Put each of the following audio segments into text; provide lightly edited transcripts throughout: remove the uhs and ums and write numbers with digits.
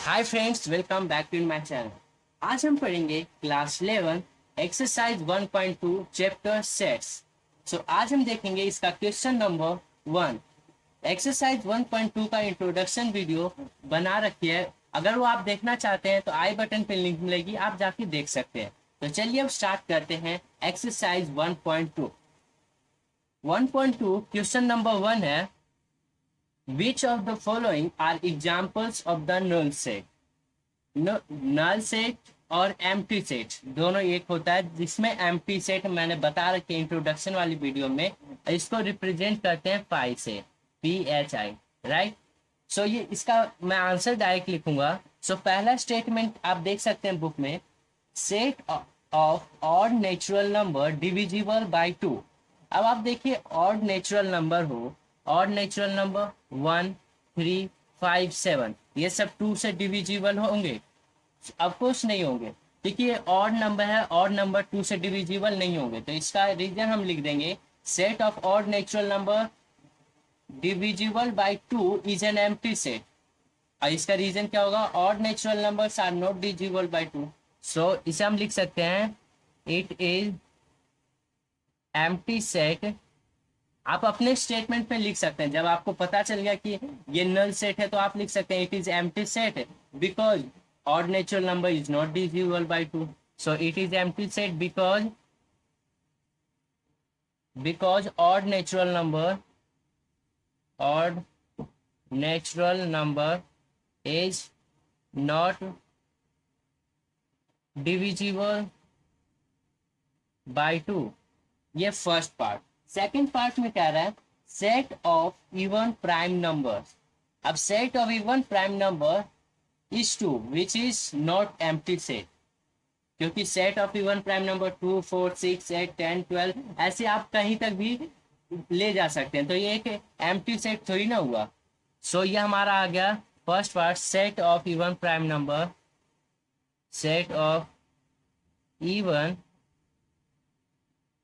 Hi friends, welcome back to my channel. आज हम पढ़ेंगे क्लास 11 एक्सरसाइज 1.2 चैप्टर सेट्स। आज हम देखेंगे इसका क्वेश्चन नंबर 1। एक्सरसाइज 1.2 का इंट्रोडक्शन वीडियो बना रखी है। अगर वो आप देखना चाहते हैं तो आई बटन पे लिंक मिलेगी, आप जाके देख सकते हैं। तो चलिए अब स्टार्ट करते हैं एक्सरसाइज 1.2। 1.2 क्वेश्चन नंबर 1 है, Which of the following are examples of the null set? null set और empty set दोनों एक होता है, जिसमें empty set मैंने बता रखे इंट्रोडक्शन वाली वीडियो में। इसको रिप्रेजेंट करते हैं पाई से, PHI, राइट। ये इसका मैं आंसर डायरेक्ट लिखूंगा। पहला स्टेटमेंट आप देख सकते हैं बुक में, set of odd natural number divisible by 2। अब आप देखिए, ऑड नेचुरल नंबर हो, ऑड नेचुरल नंबर 1, 3, 5, 7, ये सब 2 से डिविजिबल होंगे? ऑफकोर्स नहीं होंगे, क्योंकि ये ऑड नंबर है, ऑड नंबर 2 से डिविजिबल नहीं होंगे। तो इसका रीजन हम लिख देंगे, set of odd natural number divisible by 2 is an empty set. और इसका रीजन क्या होगा? Odd natural numbers are not divisible by 2। इसे हम लिख सकते हैं, इट इज एम्प्टी सेट। आप अपने स्टेटमेंट में लिख सकते हैं, जब आपको पता चल गया कि ये नल सेट है तो आप लिख सकते हैं it is empty set because odd natural number is not divisible by 2। It is empty set because odd natural number is not divisible by 2। ये फर्स्ट पार्ट। सेकेंड पार्ट में क्या रहा है, set of even prime number. अब set of even prime number is 2 which is not empty set, क्योंकि set of even prime number 2, 4, 6, 8, 10, 12 ऐसे आप कहीं तक भी ले जा सकते हैं। तो ये एक एम्प्टी सेट थोड़ी ना हुआ। ये हमारा आ गया first part, set of even prime number, set of even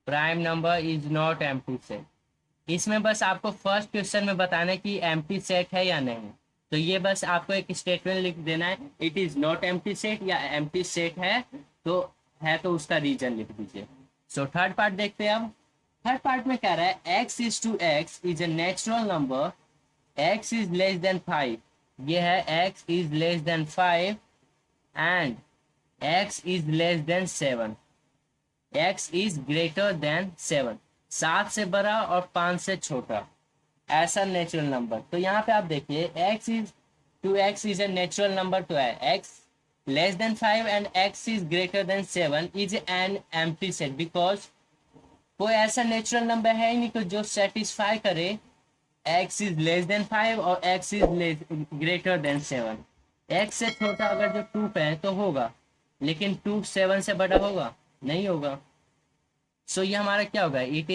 prime number is not empty set. इसमें बस आपको फर्स्ट क्वेश्चन में बताना कि एम्प्टी सेट है या नहीं। तो ये बस आपको एक स्टेटमेंट लिख देना है, it is not empty set या एम्प्टी सेट है तो उसका रीजन लिख दीजिए। थर्ड पार्ट देखते हैं। अब थर्ड पार्ट में क्या रहा है, x is to x is a natural number, x is less than 5। ये है x is less than 5 and x is less than 7। x is greater than 7, 7 से बड़ा और 5 से छोटा, ऐसा नेचुरल नंबर। तो यहाँ पे आप देखिए, x is to x is a natural number, तो है x less than 5 and x is greater than 7 is an empty set, because कोई ऐसा नेचुरल नंबर है ही नहीं तो जो सेटिस्फाई करे x इज लेस देन 5 और x is greater than 7। x से छोटा अगर जो 2 पे है तो होगा, लेकिन 2 7 से बड़ा होगा? नहीं होगा। ये हमारा क्या होगा, it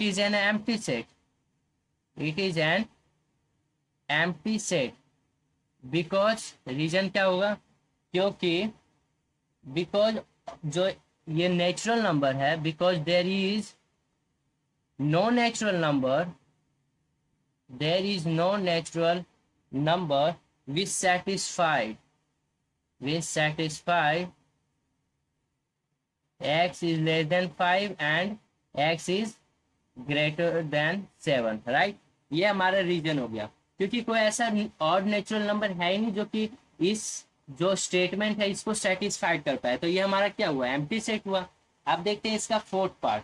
is an empty set, it is an empty set because reason क्या होगा, क्योंकि बिकॉज जो ये नेचुरल नंबर है, because there is no natural number which satisfied x is less than 5 and x is greater than 7, right. ये हमारा reason हो गया, क्योंकि कोई ऐसा ऑड नेचुरल नंबर है ही नहीं जो कि इस जो स्टेटमेंट है इसको सेटिस्फाइड कर पाए। तो ये हमारा क्या हुआ, एम्प्टी सेट हुआ। आप देखते हैं इसका फोर्थ पार्ट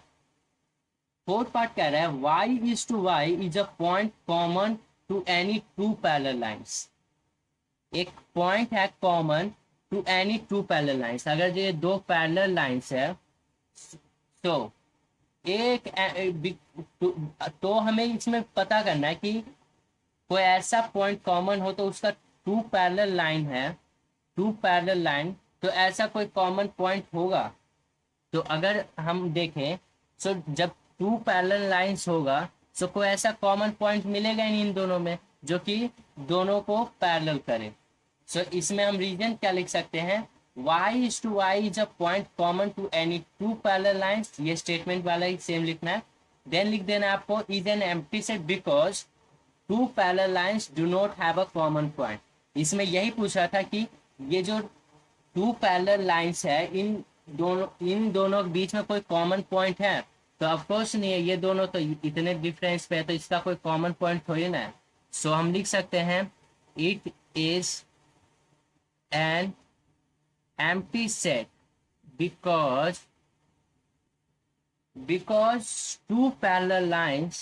कह रहा है, y is to y is a point common to any two parallel lines। एक पॉइंट है common to any two parallel lines. अगर ये दो पैरेलल लाइंस है तो तो हमें इसमें पता करना है कि कोई ऐसा पॉइंट कॉमन हो तो उसका टू पैरेलल लाइन, तो ऐसा कोई कॉमन पॉइंट होगा। तो अगर हम देखें, जब टू पैरेलल लाइंस होगा तो कोई ऐसा कॉमन पॉइंट मिलेगा ही नहीं इन दोनों में जो कि दोनों को पैरेलल करे। इसमें हम रीजन क्या लिख सकते हैं, y is to y is a point common to any two parallel lines। ये स्टेटमेंट वाला ही सेम लिखना है। देन लिख देना आपको, is an empty set because two parallel lines do not have a common point। इसमें यही पूछ रहा था कि ये जो टू पैरेलल लाइंस है, इन दोनों के बीच में कोई कॉमन पॉइंट है? तो ऑफकोर्स नहीं है, ये दोनों तो इतने डिफरेंस पे है, तो इसका कोई कॉमन पॉइंट थोड़ी ना है। सो हम लिख सकते हैं it is an empty set because two parallel lines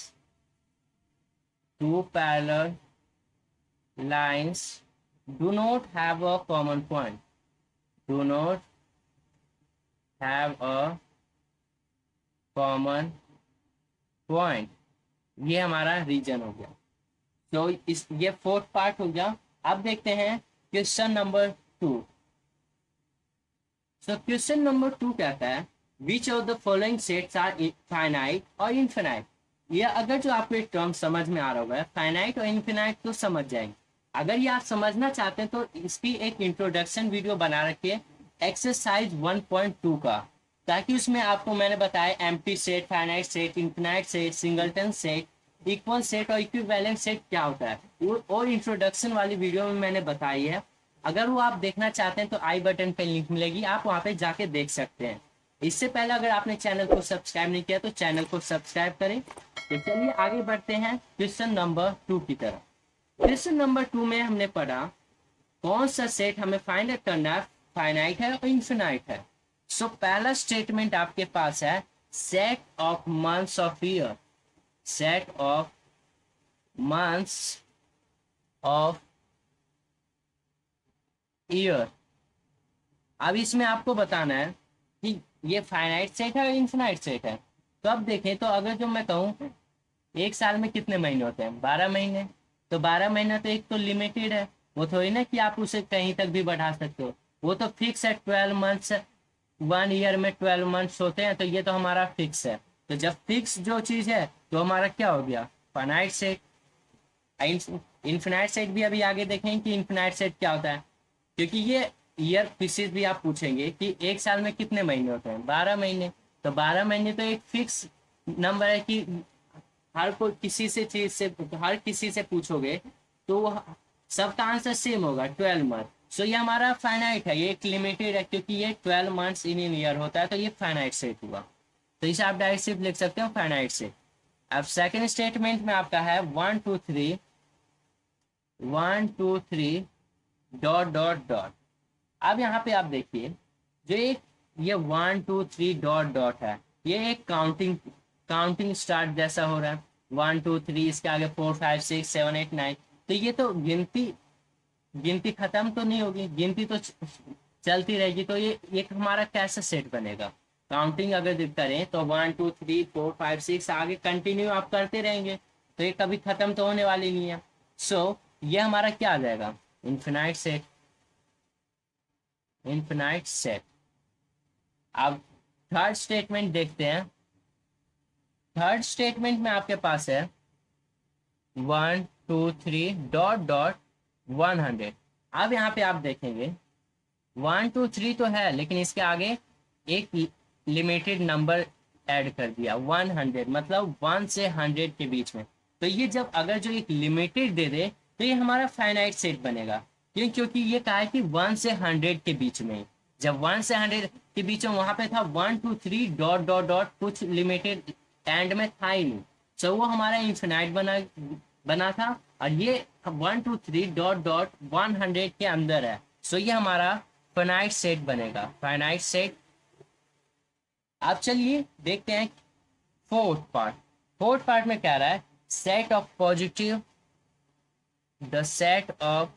do not have a common point, do not have a common point। ये हमारा रीजन हो गया। तो इस ये फोर्थ पार्ट हो गया। अब देखते हैं question number 2। So question number 2 कहता है which of the following sets are finite और infinite। ये अगर जो आपको एक टर्म समझ में आ रहा होगा फाइनाइट और इन्फिनाइट तो समझ जाएंगे। अगर ये आप समझना चाहते हैं तो इसकी एक इंट्रोडक्शन वीडियो बना रखिए एक्सरसाइज 1.2 का, ताकि उसमें आपको मैंने बताया empty set, finite set, infinite set, singleton set, equal set और इक्विवेलेंट सेट क्या होता है, और इंट्रोडक्शन वाली वीडियो में मैंने बताई है। अगर वो आप देखना चाहते हैं तो आई बटन पे लिंक मिलेगी, आप वहां पे जाके देख सकते हैं। इससे पहले अगर आपने चैनल को सब्सक्राइब नहीं किया तो चैनल को सब्सक्राइब करें। तो चलिए आगे बढ़ते हैं क्वेश्चन नंबर 2 की तरफ। क्वेश्चन नंबर 2 में हमने पढ़ा कौन सा सेट हमें फाइंड आउट करना है, फाइनाइट है और इन्फिनाइट है। सो पहला स्टेटमेंट आपके पास है set of months of year, set of months of year. अब इसमें आपको बताना है कि ये फाइनाइट सेट है और इन्फिनाइट सेट है। तो अब देखें तो अगर जो मैं कहूँ एक साल में कितने महीने होते हैं, 12 महीने। तो 12 महीना तो एक तो लिमिटेड है, वो थोड़ी ना कि आप उसे कहीं तक भी बढ़ा सकते हो, वो तो फिक्स है 12 मंथ्स, 1 ईयर में 12 मंथ्स होते हैं, तो ये तो हमारा फिक्स है। तो जब फिक्स जो चीज है तो हमारा क्या हो गया, फाइनाइट सेट। इन्फिनाइट सेट भी अभी आगे देखेंगे कि इन्फिनाइट सेट क्या होता है, क्योंकि ये ईयर क्वेश्चन भी आप पूछेंगे कि एक साल में कितने महीने होते हैं, 12 महीने। तो 12 महीने तो एक फिक्स नंबर है कि हर कोई किसी से चीज से हर किसी से पूछोगे तो सबका आंसर सेम होगा 12 मंथ। सो ये हमारा फाइनाइट है, ये एक लिमिटेड है, क्योंकि ये 12 मंथ्स इन ईयर होता है, तो ये फाइनाइट सेट हुआ। तो इसे आप डायरेक्ट सिर्फ लिख सकते हो फाइनाइट सेट। अब सेकेंड स्टेटमेंट में आपका है 1 2 3 डॉट डॉट डॉट। अब यहाँ पे आप देखिए जो एक ये 1 2 3 डॉट डॉट है, ये एक काउंटिंग स्टार्ट जैसा हो रहा है। 1 2 3 इसके आगे 4 5 6 7 8 9। तो ये तो गिनती खत्म तो नहीं होगी, गिनती तो चलती रहेगी। तो ये एक हमारा कैसा सेट बनेगा, काउंटिंग अगर करें तो 1 2 3 4 5 6 आगे कंटिन्यू आप करते रहेंगे, तो ये कभी खत्म तो होने वाली नहीं है। सो ये हमारा क्या आ जाएगा, इन्फिनाइट सेट, इन्फिनाइट सेट। अब थर्ड स्टेटमेंट देखते हैं। थर्ड स्टेटमेंट में आपके पास है 1 2 3 डॉट डॉट 100। अब यहाँ पे आप देखेंगे 1 2 3 तो है, लेकिन इसके आगे एक लिमिटेड नंबर ऐड कर दिया 100, मतलब 1 से 100 के बीच में। तो ये जब अगर जो एक लिमिटेड दे दे तो ये हमारा फाइनाइट सेट बनेगा। क्यों, क्योंकि ये कहा है कि 1 से 100 के बीच में। जब 1 से 100 के बीच में वहां पे था 1 2 3 डॉट डॉट डॉट, कुछ लिमिटेड एंड में था ही नहीं, तो वो हमारा इन्फिनाइट बना था। और ये 1 2 3 डॉट डॉट 100 के अंदर है, सो ये हमारा फाइनाइट सेट बनेगा, फाइनाइट सेट। अब चलिए देखते हैं फोर्थ पार्ट। फोर्थ पार्ट में क्या रहा है, set of positive, the set of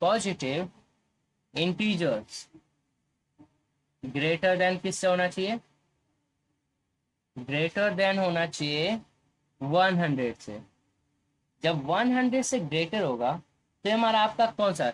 positive integers greater than किससे होना चाहिए, ग्रेटर देन होना चाहिए 100 से। जब 100 से ग्रेटर होगा तो हमारा आपका कौन सा,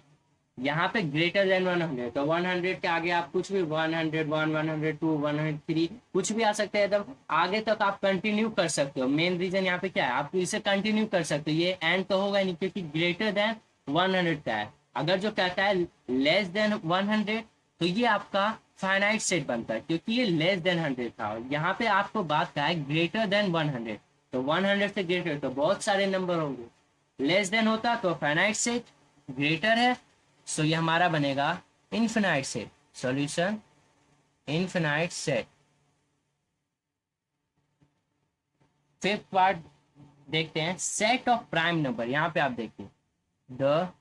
यहाँ पे ग्रेटर देन 100, तो 100 के आगे आप कुछ भी 101 102 103 कुछ भी आ सकते हैं, एकदम आगे तक आप कंटिन्यू कर सकते हो। मेन रीजन यहाँ पे क्या है, आप इसे कंटिन्यू कर सकते हो, ये एंड तो होगा नहीं, क्योंकि ग्रेटर देन 100 का है। अगर जो कहता है लेस देन 100 तो ये आपका फाइनाइट सेट बनता है, क्योंकि ये लेस देन 100 था। यहाँ पे आपको बात का है ग्रेटर देन 100, तो 100 से ग्रेटर तो बहुत सारे नंबर होंगे, लेस देन होता तो फाइनाइट सेट, ग्रेटर है सो ये हमारा बनेगा infinite set. Solution infinite set. Fifth part देखते हैं, सेट ऑफ प्राइम नंबर। यहां पे आप देखिए the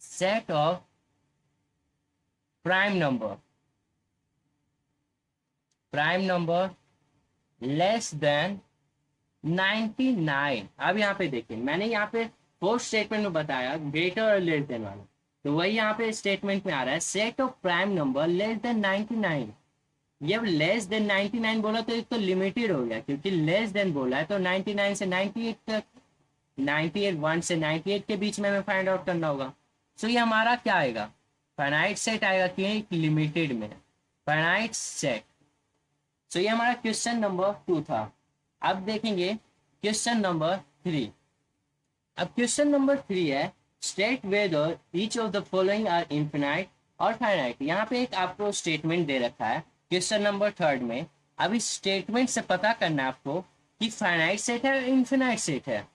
set of prime number, prime number less than 99। अब यहाँ पे देखिए मैंने यहाँ पे फोर्थ स्टेटमेंट में बताया ग्रेटर और लेस देन वाला, तो वही यहाँ पे स्टेटमेंट में आ रहा है set of prime number less than 99। ये लेस देन 99 बोला तो एक तो लिमिटेड हो गया, क्योंकि लेस देन बोला है तो 99 से 98 तक, 98 1 से 98 के बीच में हमें फाइंड आउट करना होगा। सो ये हमारा क्या आएगा, फाइनाइट सेट आएगा, क्योंकि लिमिटेड में फाइनाइट सेट। सो ये हमारा क्वेश्चन नंबर 2 था। अब देखेंगे क्वेश्चन नंबर 3। अब क्वेश्चन नंबर 3 है state whether each of the following are infinite और फाइनाइट। यहाँ पे एक आपको स्टेटमेंट दे रखा है क्वेश्चन नंबर 3 में। अब इस स्टेटमेंट से पता करना है आपको कि फाइनाइट सेट है इनफिनाइट सेट है।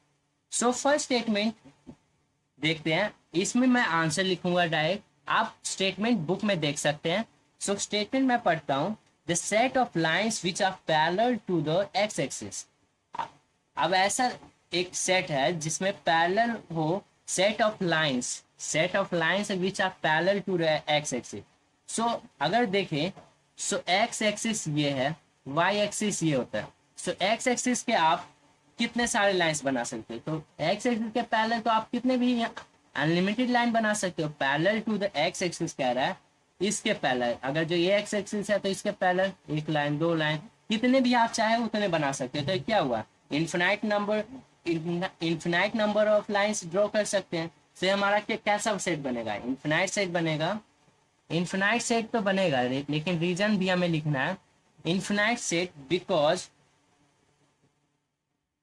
सो फर्स्ट स्टेटमेंट देखते हैं, इसमें मैं आंसर लिखूंगा डायरेक्ट, आप स्टेटमेंट बुक में देख सकते हैं। सो स्टेटमेंट मैं पढ़ता हूँ, the set of lines which are parallel to the x axis. अब ऐसा एक सेट है जिसमें पैरेलल हो set of lines, set of lines which are parallel to the x axis. So अगर देखें सो एक्स एक्सिस ये है, वाई एक्सिस ये होता है। सो एक्स एक्सिस के आप कितने सारे लाइन्स बना सकते हो, तो एक्स एक्सिस के पैरेलल तो आप कितने भी अनलिमिटेड लाइन बना सकते हो। Parallel to the x axis कह रहा है, इसके पैरेलल, अगर जो ये एक्स एक्सिस है तो इसके पैरेलल एक लाइन, दो लाइन, कितने भी आप चाहे उतने बना सकते हो। तो क्या हुआ, infinite number of lines draw कर सकते हैं। तो हमारा कैसा सेट बनेगा, इन्फिनाइट सेट बनेगा। इन्फिनाइट सेट तो बनेगा, लेकिन रीजन भी हमें लिखना है इन्फिनाइट सेट,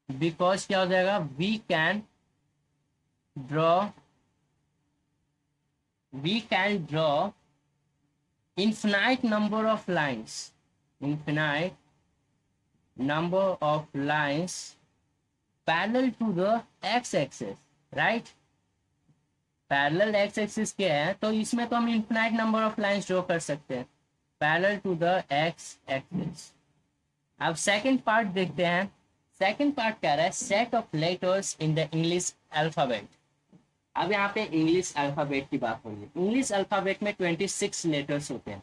बिकॉज क्या हो जाएगा, we can draw infinite number of lines, infinite number of lines parallel to the x-axis, right? Parallel x axis के है तो इसमें तो हम infinite number of lines draw कर सकते हैं parallel to the x axis. अब सेकंड पार्ट देखते हैं। सेकंड पार्ट कह रहा है set of letters in the English alphabet. अब यहाँ पे इंग्लिश अल्फाबेट की बात होगी। इंग्लिश अल्फाबेट में 26 लेटर्स होते हैं।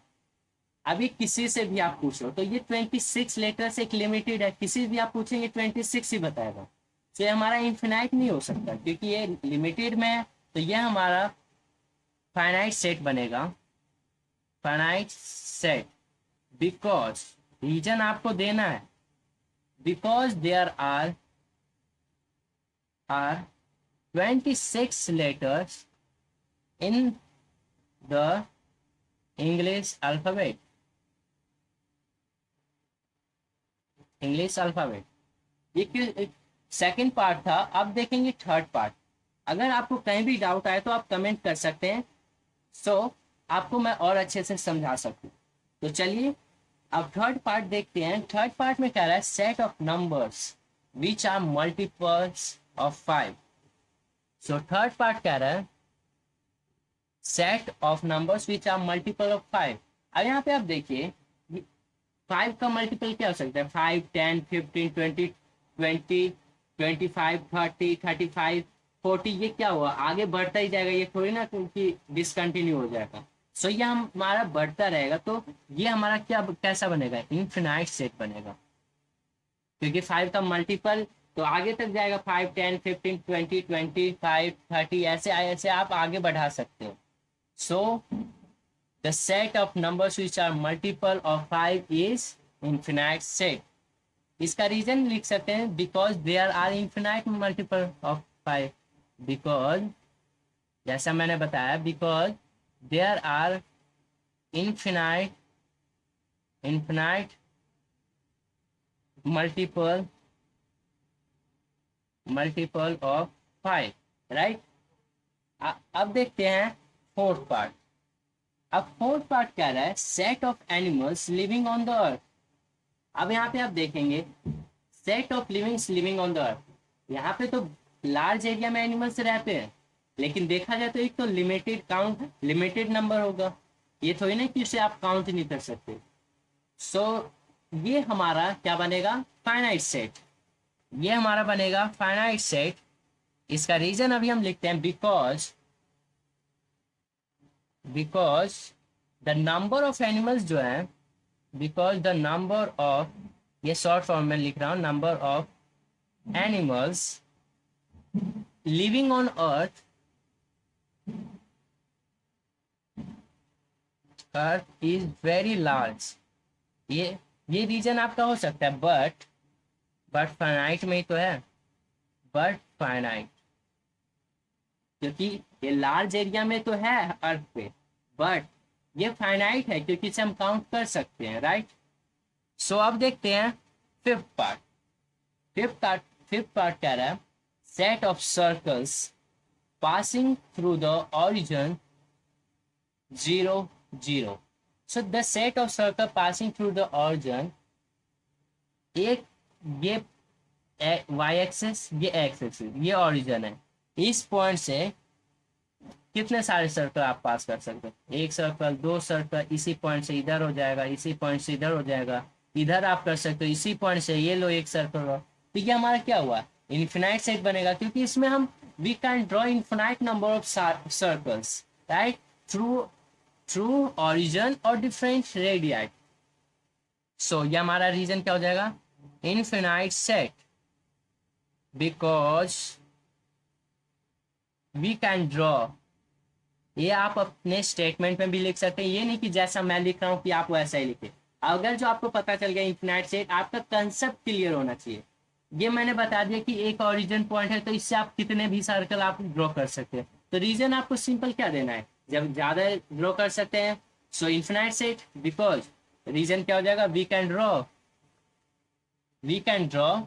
अभी किसी से भी आप पूछो तो ये 26 लेटर्स एक लिमिटेड है, किसी भी आप पूछेंगे 26 ही बताएगा। तो ये हमारा इन्फिनाइट नहीं हो सकता, क्योंकि ये लिमिटेड में है। तो ये हमारा फाइनाइट सेट बनेगा, फाइनाइट सेट, बिकॉज रीजन आपको देना है, because there are 26 letters in the English alphabet. English alphabet, ये सेकेंड पार्ट था। अब देखेंगे थर्ड पार्ट। अगर आपको कहीं भी डाउट आए तो आप कमेंट कर सकते हैं, सो आपको मैं और अच्छे से समझा सकूं। तो चलिए अब थर्ड पार्ट देखते हैं। थर्ड पार्ट में कह रहा है set of numbers which are multiples of 5। So third part कह रहा है set of numbers which are multiple of 5। अब यहाँ पे आप देखिए 5 का मल्टीपल क्या हो सकता है, 5 10 15 20 20 25 30 35 40। ये क्या हुआ, आगे बढ़ता ही जाएगा, ये थोड़ी ना क्योंकि डिसकंटिन्यू हो जाएगा। सो ये हमारा बढ़ता रहेगा, तो ये हमारा क्या कैसा बनेगा, इनफिनाइट सेट बनेगा, क्योंकि 5 का मल्टीपल तो आगे तक जाएगा, 5 10 15 20 25 30 ऐसे आप आगे बढ़ा सकते हो। So the set of numbers which are multiple of 5 is infinite set. इसका रीजन लिख सकते हैं because there are infinite multiple of 5, because जैसा मैंने बताया, because there are infinite multiple of 5, right. अब देखते हैं फोर्थ पार्ट। अब फोर्थ पार्ट क्या रहा है, set of animals living on the earth. अब यहाँ पे आप देखेंगे set of livings living on the अर्थ, यहाँ पे तो लार्ज एरिया में एनिमल्स रहते हैं, लेकिन देखा जाए तो एक तो लिमिटेड काउंट, लिमिटेड नंबर होगा, ये थोड़ी ना कि उसे आप काउंट नहीं कर सकते। सो ये हमारा क्या बनेगा, फाइनाइट सेट, ये हमारा बनेगा फाइनाइट सेट। इसका रीजन अभी हम लिखते हैं, because the number of animals जो है, बिकॉज द नंबर ऑफ, ये शॉर्ट फॉर्म में लिख रहा हूं, number of animals living on earth is very large. ये रीजन आपका हो सकता है, बट फाइनाइट में ही तो है, बट फाइनाइट, क्योंकि ये लार्ज एरिया में तो है अर्थ पे, बट ये फाइनाइट है क्योंकि इसे हम काउंट कर सकते हैं, राइट। सो अब देखते हैं फिफ्थ पार्ट। फिफ्थ पार्ट कह रहा है, set of circles passing through the origin 0 0। So the set of circle passing through the origin, एक ये वाई एक्सेस, ये एक्स एक्सेस, ये ओरिजिन है। इस पॉइंट से कितने सारे सर्कल आप पास कर सकते हैं, एक सर्कल, दो सर्कल, इसी पॉइंट से इधर हो जाएगा, इसी पॉइंट से इधर हो जाएगा, इधर आप कर सकते हो, इसी पॉइंट से ये लो एक सर्कल हो। तो ये हमारा क्या हुआ, इन्फिनाइट सेट बनेगा, क्योंकि इसमें हम we can draw infinite number of circles, right, through origin और डिफरेंट रेडियाई। सो ये हमारा रीजन क्या हो जाएगा, infinite set, because we can draw. ये आप अपने स्टेटमेंट में भी लिख सकते हैं, ये नहीं कि जैसा मैं लिख रहा हूं कि आप वैसा ही लिखे। अगर जो आपको पता चल गया इन्फिनाइट सेट, आपका कंसेप्ट क्लियर होना चाहिए। ये मैंने बता दिया कि एक ओरिजिन पॉइंट है, तो इससे आप कितने भी सर्कल आप ड्रॉ कर सकते हैं। तो रीजन आपको सिंपल क्या देना है, जब ज्यादा ड्रॉ कर सकते हैं, so infinite set, because reason क्या हो जाएगा, we can draw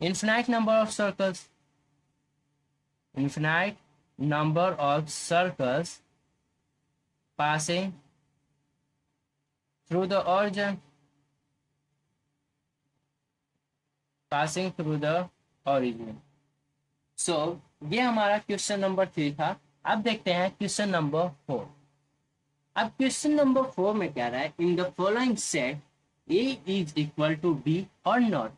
infinite number of circles, infinite number of circles passing through the origin, so ये हमारा क्वेश्चन नंबर 3 था। अब देखते हैं क्वेश्चन नंबर 4। अब क्वेश्चन नंबर 4 में क्या रहा है, in the following set A is equal to B or not।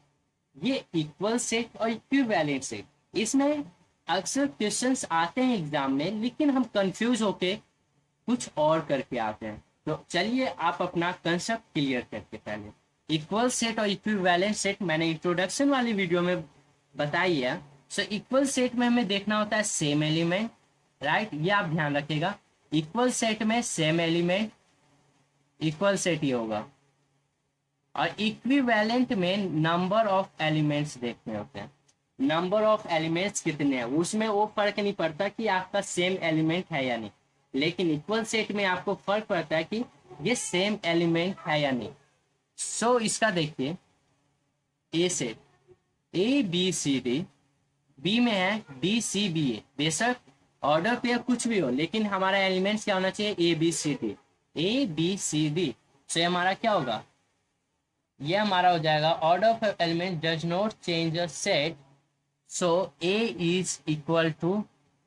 ये इक्वल सेट और इक्विवेलेंट सेट, इसमें अक्सर क्वेश्चंस आते हैं एग्जाम में, लेकिन हम कंफ्यूज होके कुछ और करके आते हैं। तो चलिए आप अपना कंसेप्ट क्लियर करके पहले इक्वल सेट और इक्विवेलेंट सेट मैंने इंट्रोडक्शन वाली वीडियो में बताई है। सो इक्वल सेट में हमें देखना होता है सेम एलिमेंट, राइट, ये आप ध्यान रखिएगा। इक्वल सेट में सेम एलिमेंट, इक्वल सेट ही होगा, और इक्विवेलेंट में नंबर ऑफ एलिमेंट्स देखने होते हैं। नंबर ऑफ एलिमेंट्स कितने हैं, उसमें वो फर्क नहीं पड़ता कि आपका सेम एलिमेंट है या नहीं, लेकिन इक्वल सेट में आपको फर्क पड़ता है कि ये सेम एलिमेंट है या नहीं। सो इसका देखिए, A set A B C D, B में है डी सी बी ए, बेशक ऑर्डर पेयर कुछ भी हो, लेकिन हमारा एलिमेंट्स क्या होना चाहिए, A B C D, A B C D. So ये हमारा क्या होगा, ये हमारा हो जाएगा order of element does not change a set, so A is equal to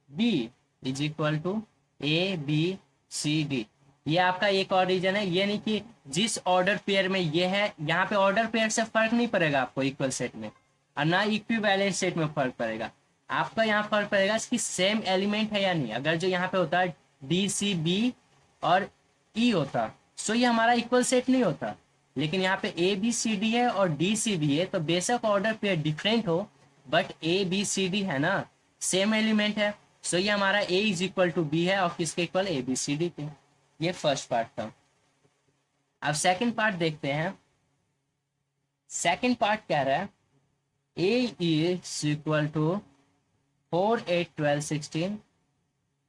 B, is equal to A B C D. ये आपका एक और रीजन है, ये नहीं कि जिस ऑर्डर पेयर में ये है, यहाँ पे ऑर्डर पेयर से फर्क नहीं पड़ेगा आपको इक्वल सेट में, और ना इक्विवेलेंट सेट में फर्क पड़ेगा। आपका यहाँ फर्क पड़ेगा कि सेम एलिमेंट है या नहीं। अगर जो यहाँ पे होता है डी सी बी और ई होता, सो ये हमारा इक्वल सेट नहीं होता, लेकिन यहाँ पे ए बी सी डी है और डी सी बी है, तो बेशक ऑर्डर पेयर डिफरेंट हो, but A B C D है ना, सेम एलिमेंट है। सो ये हमारा A is equal to B है, और किसके equal, A B C D के। ये फर्स्ट पार्ट था। अब सेकंड पार्ट देखते हैं। सेकंड पार्ट कह रहा है ए इज इक्वल टू 4 8 12 16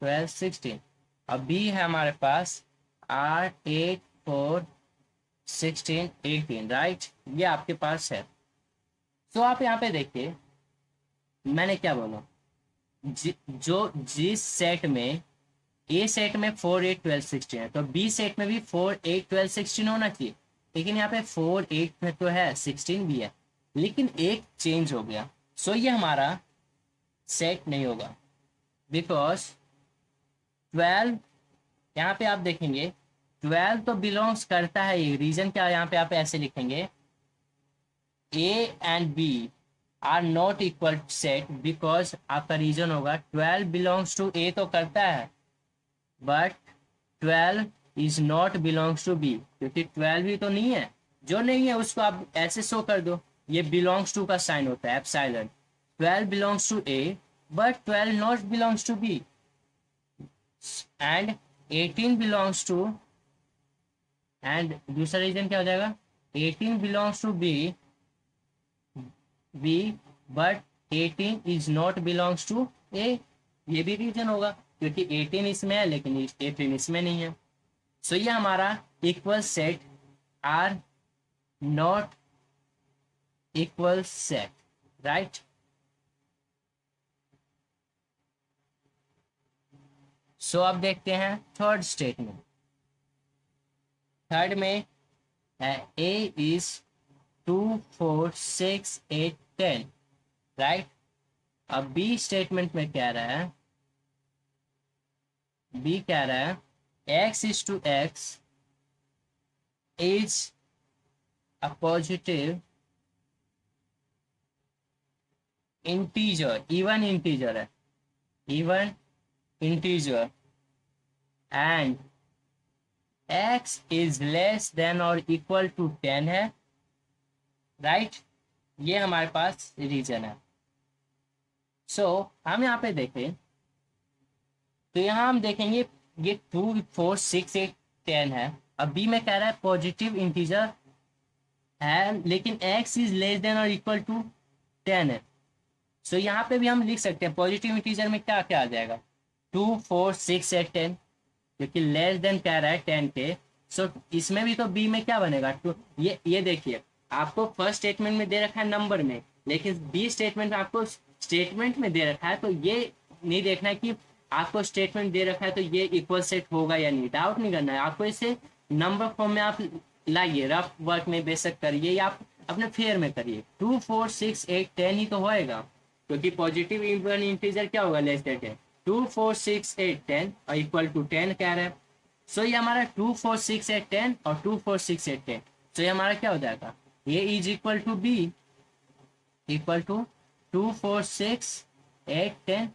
12 16, अब बी है हमारे पास 8 8 4 16 18, राइट, ये आपके पास है। तो आप यहाँ पे देखिए, मैंने क्या बोला, जो जिस सेट में ए सेट में 4 8 12 16 है, तो बी सेट में भी 4 8 12 16 होना चाहिए, लेकिन यहाँ पे 4 8 में तो है, 16 भी है, लेकिन एक चेंज हो गया। सो ये हमारा सेट नहीं होगा, बिकॉज 12, यहाँ पे आप देखेंगे 12 तो बिलोंग्स करता है। ये रीजन क्या है, यहाँ पे आप ऐसे लिखेंगे A and B are not equal set, because आपका रीजन होगा 12 बिलोंग्स टू ए तो करता है, but 12 is not belongs to B, क्योंकि 12 ही तो नहीं है। जो नहीं है उसको आप ऐसे शो कर दो, ये बिलोंग्स टू का साइन होता है epsilon. 12 belongs to A but 12 not belongs to B, and 18 belongs to, and दूसरा रीजन क्या हो जाएगा, 18 belongs to B B but 18 is not belongs to A, ये भी रीजन होगा क्योंकि 18 इसमें है लेकिन 18 इसमें नहीं है। सो ये हमारा equal set are not equal set, right. So अब देखते हैं थर्ड स्टेटमेंट। थर्ड में है ए इज 2 4 6 8 10, राइट। अब बी स्टेटमेंट में कह रहा है, बी कह रहा है x is to x is a positive integer, even integer है, even integer, and x is less than or equal to 10 है, राइट। ये हमारे पास रीजन है। सो हम यहाँ पे देखें तो यहाँ हम देखेंगे ये 2 4 6 8 10 है। अब बी में कह रहा है पॉजिटिव इंटीजर है लेकिन x इज लेस देन और इक्वल टू 10 है। सो यहाँ पे भी हम लिख सकते हैं पॉजिटिव इंटीजर में क्या क्या आ जाएगा, 2 4 6 8 10, क्योंकि लेस देन कह रहा है 10 के। सो इसमें भी तो बी में क्या बनेगा, टू। ये देखिए आपको फर्स्ट स्टेटमेंट में दे रखा है नंबर में, लेकिन बी स्टेटमेंट में आपको स्टेटमेंट में दे रखा है, तो ये नहीं देखना है कि आपको स्टेटमेंट दे रखा है तो ये इक्वल सेट होगा या नहीं, डाउट नहीं करना है आपको। इसे नंबर फॉर्म में आप लाइए, रफ वर्क में बेशक करिए या आप अपने फेयर में करिए, 2 4 6 8 10 ही तो होएगा, क्योंकि पॉजिटिव इवन इंटीजर क्या होगा, लेस देन 10। 2 4 6 8 10 और इक्वल टू 10 कह रहे हैं। सो ये हमारा 2 4 6 8 10 और 2 4 6 8 10, सो ये हमारा क्या हो जाएगा, A is equal to B equal to 2 4 6 8 10,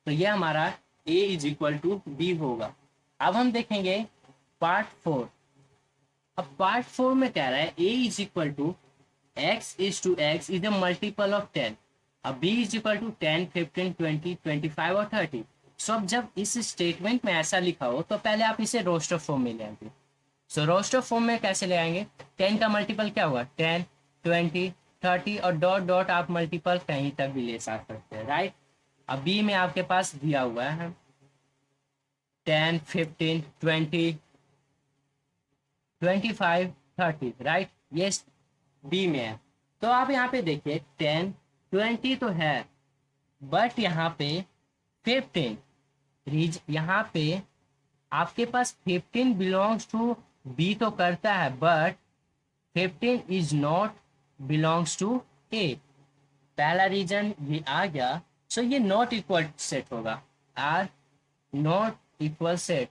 तो ये हमारा a is equal to B होगा। अब हम देखेंगे पार्ट 4। अब पार्ट 4 में कह रहा है a is equal to x is to x is a multiple of 10। अब b इज इक्वल टू 10 15 20 25 और 30। सो अब जब इस स्टेटमेंट में ऐसा लिखा हो तो पहले आप इसे रोस्टर फॉर्म में ले आएंगे। सो रोस्टर फॉर्म में कैसे ले आएंगे, 10 का मल्टीपल क्या होगा, 10 20 30 और डॉट डॉट आप मल्टीपल कहीं तक भी ले सकते हैं, राइट। अब बी में आपके पास दिया हुआ है 10 15 20 25 30, राइट। ये बी में है। तो आप यहाँ पे देखिए 10 20 तो है, बट यहाँ पे 15 यहाँ पे आपके पास 15 बिलोंग्स टू बी तो करता है, but 15 is not belongs to A. पहला रीजन ये आ गया। सो ये नॉट इक्वल सेट होगा, आर नॉट इक्वल सेट,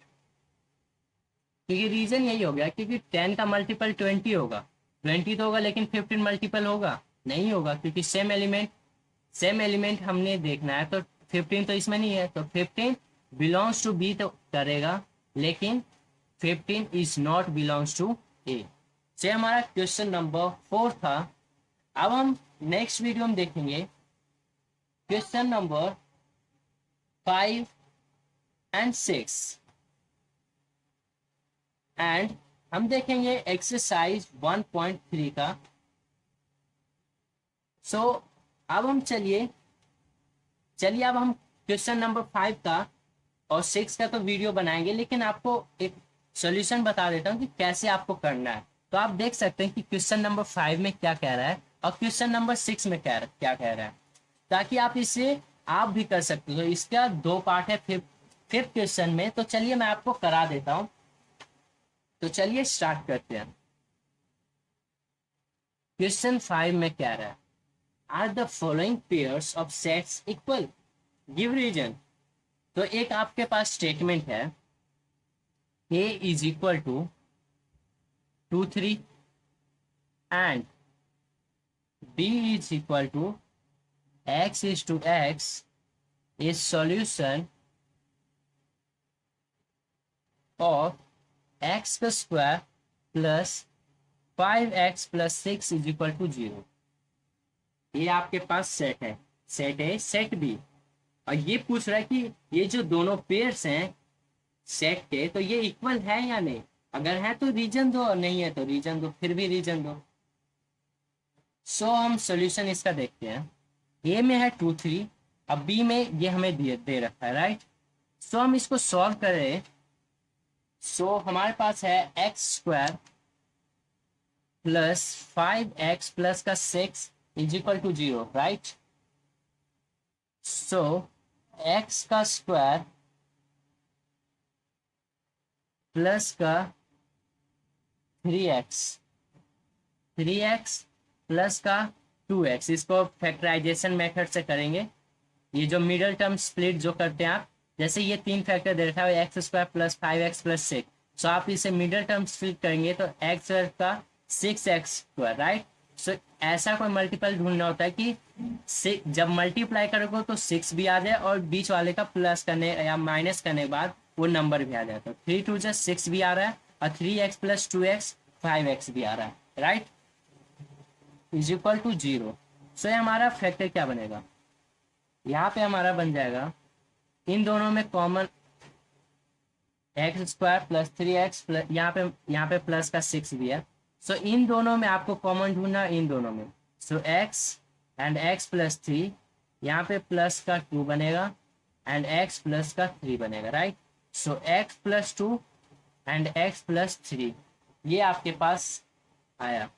क्योंकि रीजन यही हो गया क्योंकि 10 का मल्टीपल 20 होगा, 20 तो होगा लेकिन 15 मल्टीपल होगा नहीं होगा, क्योंकि सेम एलिमेंट हमने देखना है, तो 15 तो इसमें नहीं है, तो 15 बिलोंग्स टू बी तो करेगा लेकिन 15 इज नॉट बिलोंग्स टू ए। से हमारा क्वेश्चन नंबर 4 था। अब हम नेक्स्ट वीडियो में देखेंगे क्वेश्चन नंबर 5 एंड 6, एंड हम देखेंगे एक्सरसाइज 1.3 का। सो अब हम चलिए अब हम क्वेश्चन नंबर 5 का और 6 का तो वीडियो बनाएंगे, लेकिन आपको एक सॉल्यूशन बता देता हूँ कि कैसे आपको करना है। तो आप देख सकते हैं कि क्वेश्चन नंबर 5 में क्या कह रहा है और क्वेश्चन नंबर 6 में क्या कह रहा है, ताकि आप इसे आप भी कर सकते हो। इसका 2 पार्ट है फिफ्थ क्वेश्चन में, तो चलिए मैं आपको करा देता हूँ। तो चलिए स्टार्ट करते हैं। क्वेश्चन 5 में क्या रहा है, are the following pairs of sets equal. Give reason. तो एक आपके पास स्टेटमेंट है a is equal to 2 3 and b is equal to x is to x is solution of x का square plus 5x plus 6 is equal to 0। ये आपके पास set है, सेट ए सेट बी। और ये पूछ रहा है कि ये जो दोनों पेयर्स हैं सेट के, तो ये इक्वल है या नहीं। अगर है तो रीजन दो और नहीं है तो रीजन दो, फिर भी रीजन दो। सो हम सॉल्यूशन इसका देखते हैं। ए में है 2 3, अब बी में ये हमें दे रखा है, राइट। सो हम इसको सॉल्व करें। सो हमारे पास है x square plus 5x plus का 6 is equal to 0, right. So x का स्क्वायर प्लस का 3x प्लस का 2x, इसको फैक्टराइजेशन मेथड से करेंगे। ये जो मिडल टर्म स्प्लिट जो करते हैं आप, जैसे ये 3 फैक्टर दे रखा है x square plus 5x plus 6, सो आप इसे मिडल टर्म स्प्लिट करेंगे तो एक्स का 6x स्क्वायर, राइट। सो ऐसा कोई मल्टीपल ढूंढना होता है कि जब मल्टीप्लाई करोगे तो 6 भी आ जाए और बीच वाले का प्लस करने या माइनस करने के बाद वो नंबर भी आ जाए। तो 3 2 6 भी आ रहा है और 3x प्लस 2x 5x भी आ रहा है, राइट, इज इक्वल टू 0। सो ये हमारा फैक्टर क्या बनेगा, यहाँ पे हमारा बन जाएगा इन दोनों में common x square plus 3x plus यहाँ पे प्लस का 6 भी है। सो इन दोनों में आपको कॉमन ढूंढना, इन दोनों में। सो x एंड x प्लस 3, यहाँ पे प्लस का 2 बनेगा एंड x प्लस का 3 बनेगा, right. So x plus 2 and x plus 3 ये आपके पास आया।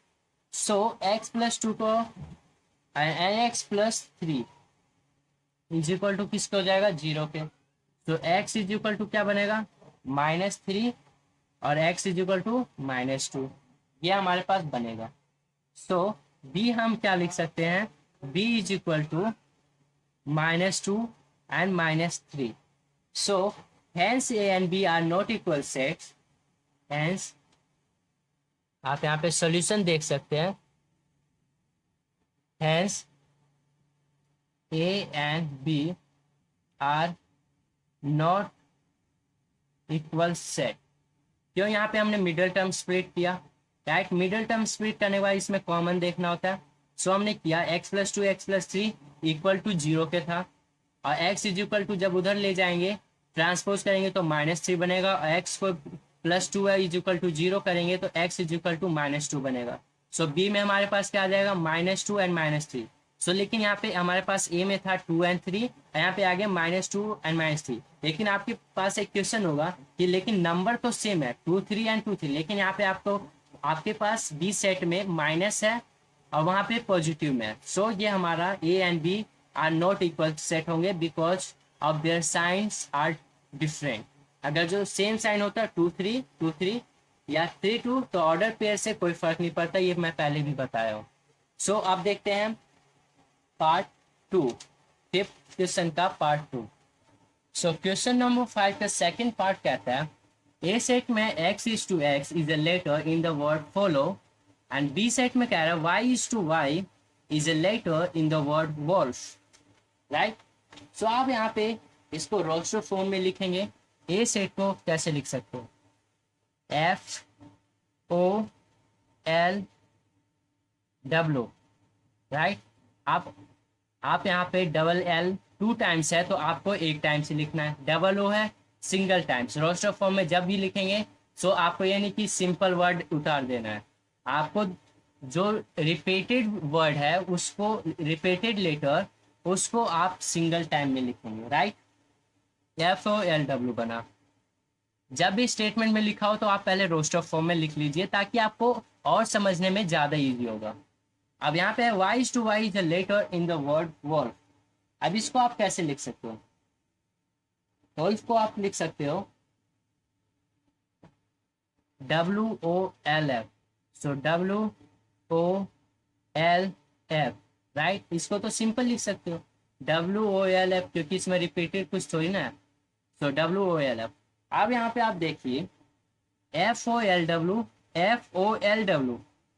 सो x प्लस 2 को and x plus 3 is equal to किसके हो जाएगा, 0 के। तो x इज इक्वल टू क्या बनेगा, -3 और x इज इक्वल टू -2, ये हमारे पास बनेगा। सो b हम क्या लिख सकते हैं, b is equal to -2 and -3। So hence a and b are not equal sets. Hence आप यहाँ पे सॉल्यूशन देख सकते हैं। Hence A and B are not equal set। क्यों, यहाँ पे हमने मिडल टर्म स्प्लिट किया, राइट। मिडल टर्म स्प्लिट करने के बाद इसमें कॉमन देखना होता है। सो हमने किया x plus 2 x plus 3 equal to 0 के था, और x इज इक्वल टू जब उधर ले जाएंगे ट्रांसपोज करेंगे तो -3 बनेगा, और x को प्लस 2 इज इक्वल टू 0 करेंगे तो x इज इक्वल टू -2 बनेगा। सो b में हमारे पास क्या आ जाएगा, -2 एंड -3। सो लेकिन यहाँ पे हमारे पास a में था 2 एंड 3, यहाँ पे आ गया -2 एंड -3। लेकिन आपके पास एक क्वेश्चन होगा कि लेकिन नंबर तो सेम है 2 3 एंड 2 3, लेकिन यहाँ पे आपके पास बी सेट में माइनस है और वहाँ पे पॉजिटिव में है। सो ये हमारा a and b are not equal set होंगे because of their signs are different. अगर जो सेम साइन होता है 2 3 या 3 2 तो ऑर्डर पेयर से कोई फर्क नहीं पड़ता, ये मैं पहले भी बताया हूँ। सो अब देखते हैं पार्ट 2, फिफ्थ क्वेश्चन का पार्ट 2। सो क्वेश्चन नंबर 5 का सेकंड पार्ट कहता है ए सेट में x is to x is a letter in the word follow, and B set में कह रहा है y is to y is a letter in the word wolf, right. So आप यहाँ पे इसको रोस्टर फॉर्म में लिखेंगे। ए सेट को कैसे लिख सकते हो, FOLW, राइट। आप यहाँ पे डबल L 2 टाइम्स है तो आपको 1 टाइम से लिखना है, डबल O है सिंगल टाइम्स। रोस्टर फॉर्म में जब भी लिखेंगे सो आपको ये नहीं कि सिंपल वर्ड उतार देना है, आपको जो रिपीटेड वर्ड है उसको, रिपीटेड लेटर उसको आप सिंगल टाइम में लिखेंगे, राइट। FOLW बना। जब भी स्टेटमेंट में लिखा हो तो आप पहले रोस्टर फॉर्म में लिख लीजिए ताकि आपको और समझने में ज्यादा इजी होगा। अब यहाँ पे y is to y is a letter in the word wolf। अब इसको आप कैसे लिख सकते हो, wolf को आप लिख सकते हो WOLF। सो WOLF, राइट। इसको तो सिंपल लिख सकते हो, WOLF, क्योंकि इसमें रिपीटेड कुछ थोड़ी ना है, तो WOLF। अब यहाँ पे आप देखिए FOLW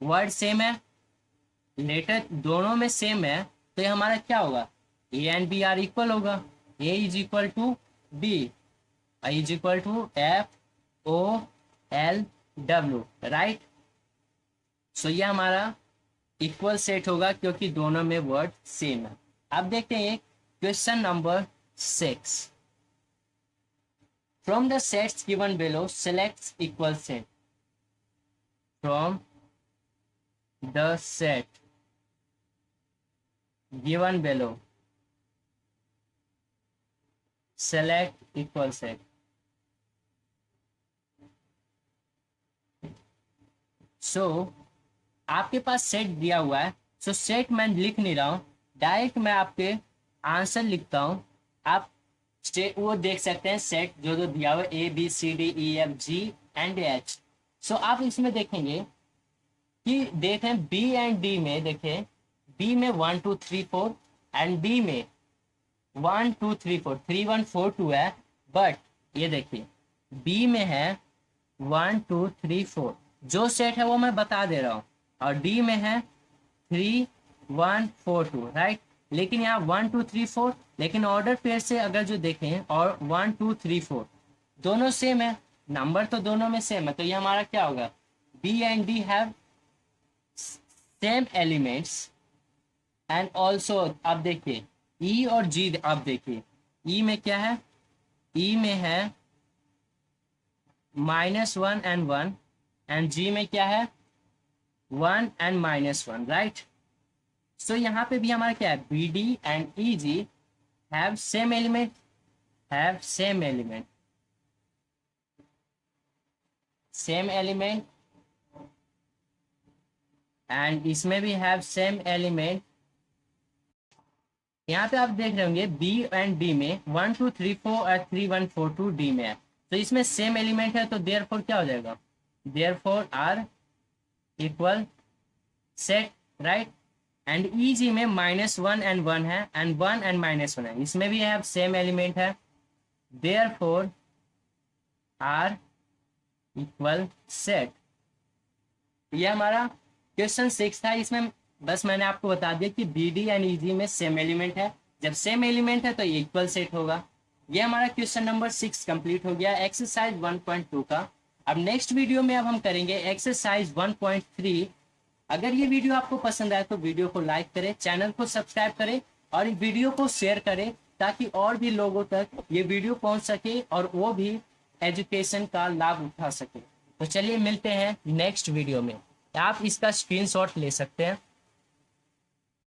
वर्ड सेम है, लेटर दोनों में सेम है, तो ये हमारा क्या होगा, A and B are equal होगा, A is equal to B, I is equal to FOLW, right. So ये हमारा इक्वल सेट होगा क्योंकि दोनों में वर्ड सेम है। अब देखते हैं question number 6। From the sets given below select equal set. From the set given below select equal set. So आपके पास सेट दिया हुआ है, सो सेट मैं लिख नहीं रहा हूं, डायरेक्ट मैं आपके आंसर लिखता हूं। आप वो देख सकते हैं सेट जो जो दिया हुआ है ABCDEFGH। सो आप इसमें देखेंगे कि देखें बी एंड डी में, देखें बी में 1 2 3 4 एंड डी में 1 2 3 4 3 1 4 2 है, बट ये देखिए बी में है 1 2 3 4, जो सेट है वो मैं बता दे रहा हूँ, और डी में है 3 1 4 2, राइट। लेकिन यहाँ 1 2 3 4, लेकिन ऑर्डर पेयर से अगर जो देखें और 1 2 3 4 दोनों सेम है, नंबर तो दोनों में सेम है, तो ये हमारा क्या होगा, B and D have same elements and also. आप देखिए ई और जी, आप देखिए ई में क्या है, ई में है -1 and 1, एंड जी में क्या है 1 and -1, राइट। सो यहाँ पे भी हमारा क्या है, B D and E G have same element, same element, and इसमें भी हैव सेम एलिमेंट। यहाँ पे आप देख रहे होंगे बी एंड डी में 1 2 3 4 और 3 1 4 2 डी में है, तो इसमें सेम एलिमेंट है, तो देयरफॉर क्या हो जाएगा, therefore are equal set, right. And E G में -1 and 1 है, एंड 1 and -1 है, इसमें भी है सेम एलिमेंट है, देयरफॉर आर इक्वल सेट। ये हमारा क्वेश्चन 6 था। इसमें बस मैंने आपको बता दिया कि B D and E G में सेम एलिमेंट है, जब सेम एलिमेंट है तो ये इक्वल सेट होगा। ये हमारा क्वेश्चन नंबर 6 कंप्लीट हो गया एक्सरसाइज 1.2 का। अब नेक्स्ट वीडियो में अब हम करेंगे एक्सरसाइज 1.3। अगर ये वीडियो आपको पसंद आए तो वीडियो को लाइक करें, चैनल को सब्सक्राइब करें और वीडियो को शेयर करें, ताकि और भी लोगों तक ये वीडियो पहुंच सके और वो भी एजुकेशन का लाभ उठा सके। तो चलिए मिलते हैं नेक्स्ट वीडियो में। आप इसका स्क्रीनशॉट ले सकते हैं।